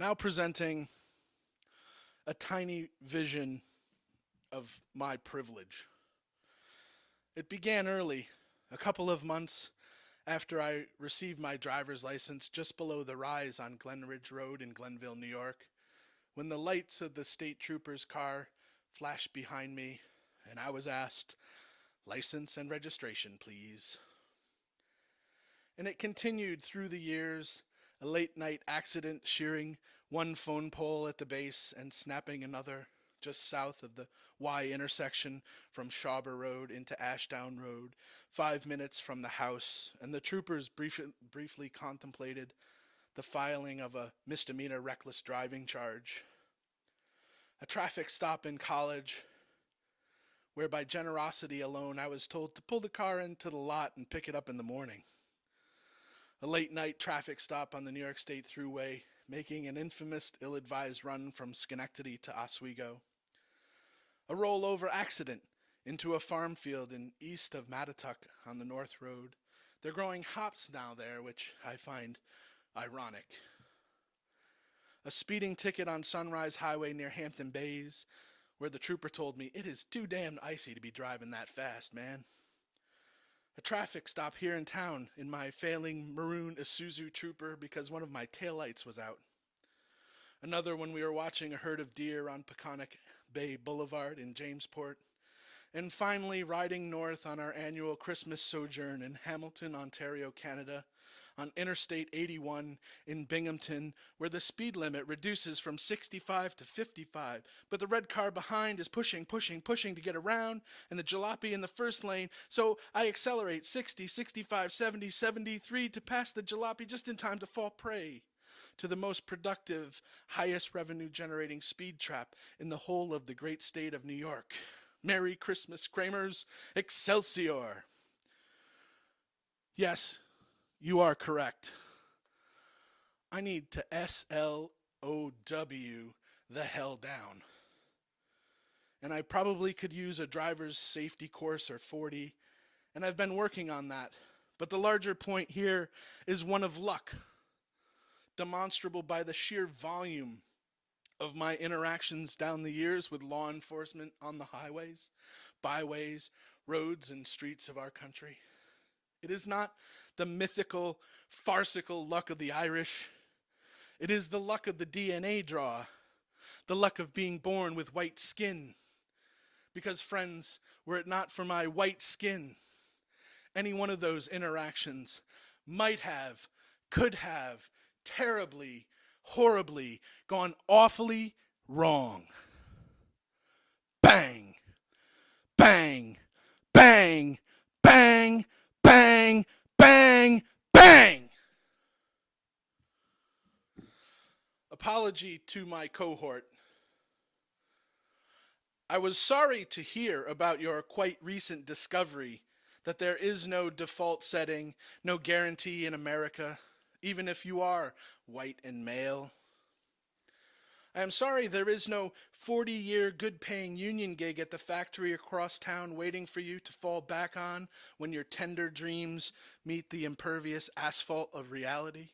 Now presenting a tiny vision of my privilege. It began early, a couple of months after I received my driver's license just below the rise on Glen Ridge Road in Glenville, New York, when the lights of the state trooper's car flashed behind me and I was asked, "License and registration, please." And it continued through the years, a late night accident shearing one phone pole at the base and snapping another just south of the Y intersection from Shawber Road into Ashdown Road, 5 minutes from the house, and the troopers briefly contemplated the filing of a misdemeanor reckless driving charge. A traffic stop in college, where by generosity alone I was told to pull the car into the lot and pick it up in the morning. A late night traffic stop on the New York State Thruway, making an infamous ill-advised run from Schenectady to Oswego. A rollover accident into a farm field in east of Mattatuck on the North Road. They're growing hops now there, which I find ironic. A speeding ticket on Sunrise Highway near Hampton Bays, where the trooper told me, "It is too damn icy to be driving that fast, man." A traffic stop here in town in my failing maroon Isuzu Trooper because one of my taillights was out. Another when we were watching a herd of deer on Peconic Bay Boulevard in Jamesport. And finally, riding north on our annual Christmas sojourn in Hamilton, Ontario, Canada, on Interstate 81 in Binghamton, where the speed limit reduces from 65 to 55, but the red car behind is pushing to get around, and the jalopy in the first lane, so I accelerate 60, 65, 70, 73 to pass the jalopy just in time to fall prey to the most productive, highest revenue-generating speed trap in the whole of the great state of New York. Merry Christmas, Kramers. Excelsior. Yes, you are correct. I need to SLOW the hell down. And I probably could use a driver's safety course or 40, and I've been working on that. But the larger point here is one of luck, demonstrable by the sheer volume of my interactions down the years with law enforcement on the highways, byways, roads, and streets of our country. It is not the mythical, farcical luck of the Irish. It is the luck of the DNA draw, the luck of being born with white skin. Because, friends, were it not for my white skin, any one of those interactions might have, could have, terribly, horribly gone awfully wrong. Bang, bang, bang, bang, bang, bang, bang. Apology to my cohort. I was sorry to hear about your quite recent discovery that there is no default setting, no guarantee in America, even if you are white and male. I am sorry there is no 40-year good-paying union gig at the factory across town waiting for you to fall back on when your tender dreams meet the impervious asphalt of reality.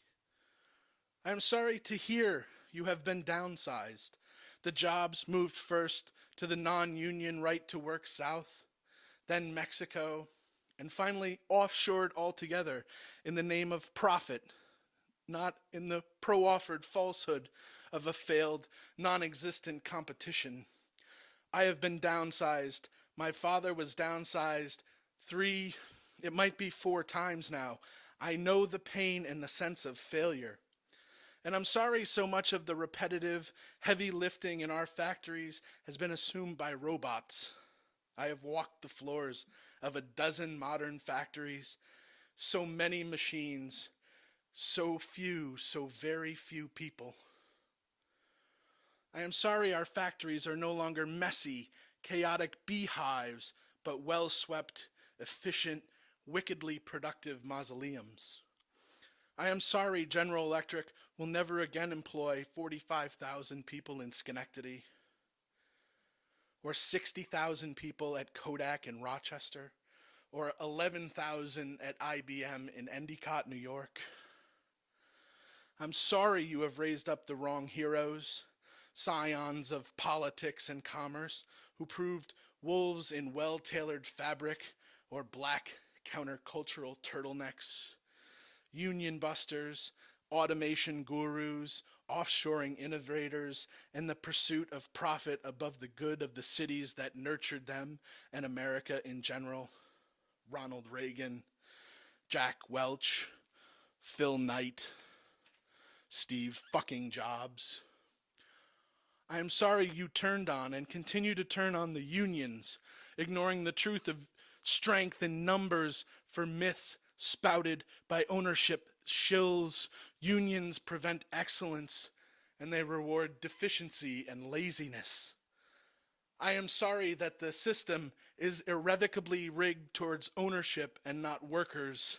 I am sorry to hear you have been downsized. The jobs moved first to the non-union right-to-work South, then Mexico, and finally offshored altogether in the name of profit, not in the pro-offered falsehood of a failed, non-existent competition. I have been downsized. My father was downsized 3, it might be 4 times now. I know the pain and the sense of failure. And I'm sorry so much of the repetitive, heavy lifting in our factories has been assumed by robots. I have walked the floors of a dozen modern factories, so many machines, so very few people. I am sorry our factories are no longer messy, chaotic beehives, but well-swept, efficient, wickedly productive mausoleums. I am sorry General Electric will never again employ 45,000 people in Schenectady, or 60,000 people at Kodak in Rochester, or 11,000 at IBM in Endicott, New York. I'm sorry you have raised up the wrong heroes, scions of politics and commerce, who proved wolves in well-tailored fabric or black countercultural turtlenecks, union busters, automation gurus, offshoring innovators, and the pursuit of profit above the good of the cities that nurtured them and America in general. Ronald Reagan, Jack Welch, Phil Knight, Steve fucking Jobs. I am sorry you turned on and continue to turn on the unions, ignoring the truth of strength in numbers for myths spouted by ownership shills. Unions prevent excellence, and they reward deficiency and laziness. I am sorry that the system is irrevocably rigged towards ownership and not workers.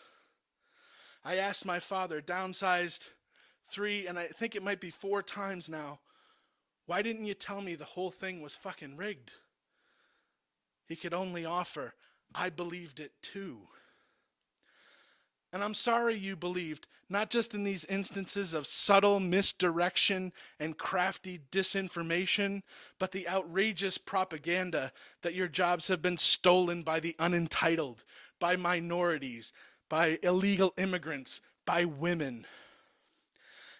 I asked my father, downsized 3, and I think it might be 4 times now, why didn't you tell me the whole thing was fucking rigged? He could only offer, I believed it too. And I'm sorry you believed, not just in these instances of subtle misdirection and crafty disinformation, but the outrageous propaganda that your jobs have been stolen by the unentitled, by minorities, by illegal immigrants, by women.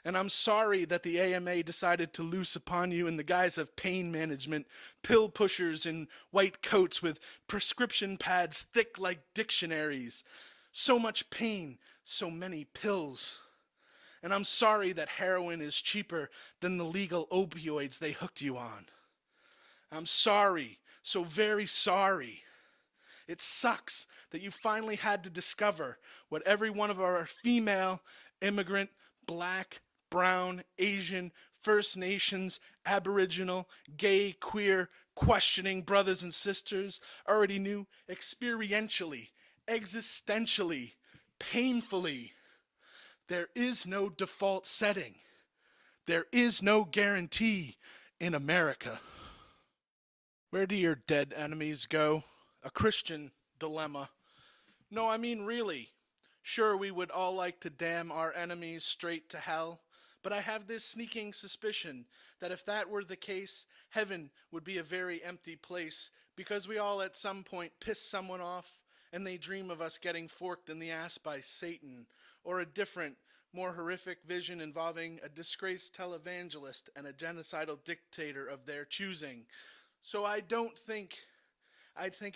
And I'm sorry that the AMA decided to loose upon you in the guise of pain management, pill pushers in white coats with prescription pads thick like dictionaries. So much pain, so many pills. And I'm sorry that heroin is cheaper than the legal opioids they hooked you on. I'm sorry, so very sorry. It sucks that you finally had to discover what every one of our female, immigrant, black, brown, Asian, First Nations, Aboriginal, gay, queer, questioning brothers and sisters already knew experientially, existentially, painfully. There is no default setting. There is no guarantee in America. Where do your dead enemies go? A Christian dilemma. No, I mean really. Sure, we would all like to damn our enemies straight to hell, but I have this sneaking suspicion that if that were the case, heaven would be a very empty place, because we all at some point piss someone off and they dream of us getting forked in the ass by Satan, or a different, more horrific vision involving a disgraced televangelist and a genocidal dictator of their choosing. So I think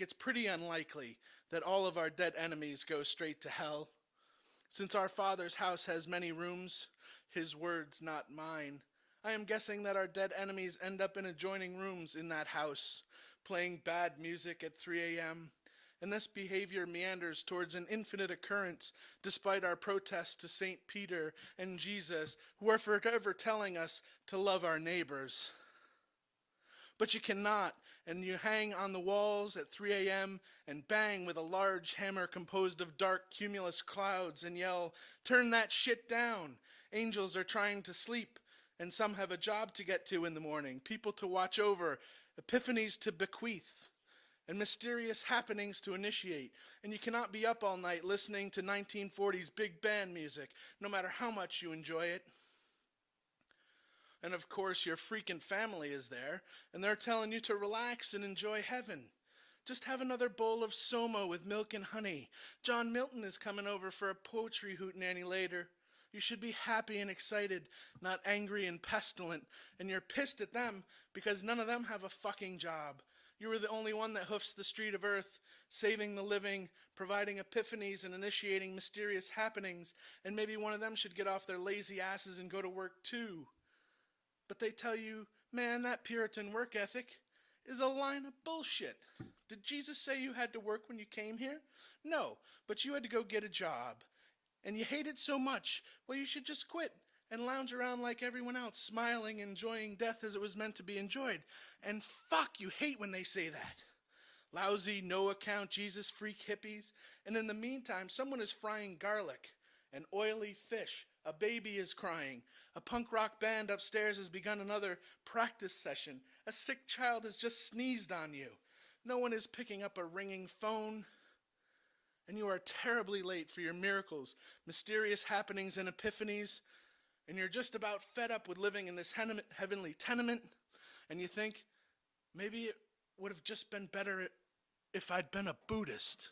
it's pretty unlikely that all of our dead enemies go straight to hell. Since our Father's house has many rooms, his words, not mine, I am guessing that our dead enemies end up in adjoining rooms in that house, playing bad music at 3 a.m., and this behavior meanders towards an infinite occurrence despite our protests to St. Peter and Jesus, who are forever telling us to love our neighbors. But you cannot, and you hang on the walls at 3 a.m. and bang with a large hammer composed of dark cumulus clouds and yell, "Turn that shit down! Angels are trying to sleep, and some have a job to get to in the morning, people to watch over, epiphanies to bequeath, and mysterious happenings to initiate. And you cannot be up all night listening to 1940s big band music, no matter how much you enjoy it. And of course your freaking family is there, and they're telling you to relax and enjoy heaven. Just have another bowl of Soma with milk and honey. John Milton is coming over for a poetry hootenanny later. You should be happy and excited, not angry and pestilent. And you're pissed at them because none of them have a fucking job. You were the only one that hoofs the street of earth, saving the living, providing epiphanies and initiating mysterious happenings, and maybe one of them should get off their lazy asses and go to work too. But they tell you, man, that Puritan work ethic is a line of bullshit. Did Jesus say you had to work when you came here? No, but you had to go get a job. And you hate it so much, well, you should just quit and lounge around like everyone else, smiling, enjoying death as it was meant to be enjoyed. And fuck, you hate when they say that. Lousy, no-account, Jesus freak hippies. And in the meantime, someone is frying garlic, an oily fish, a baby is crying, a punk rock band upstairs has begun another practice session, a sick child has just sneezed on you, no one is picking up a ringing phone, and you are terribly late for your miracles, mysterious happenings and epiphanies, and you're just about fed up with living in this heavenly tenement, and you think, maybe it would have just been better if I'd been a Buddhist.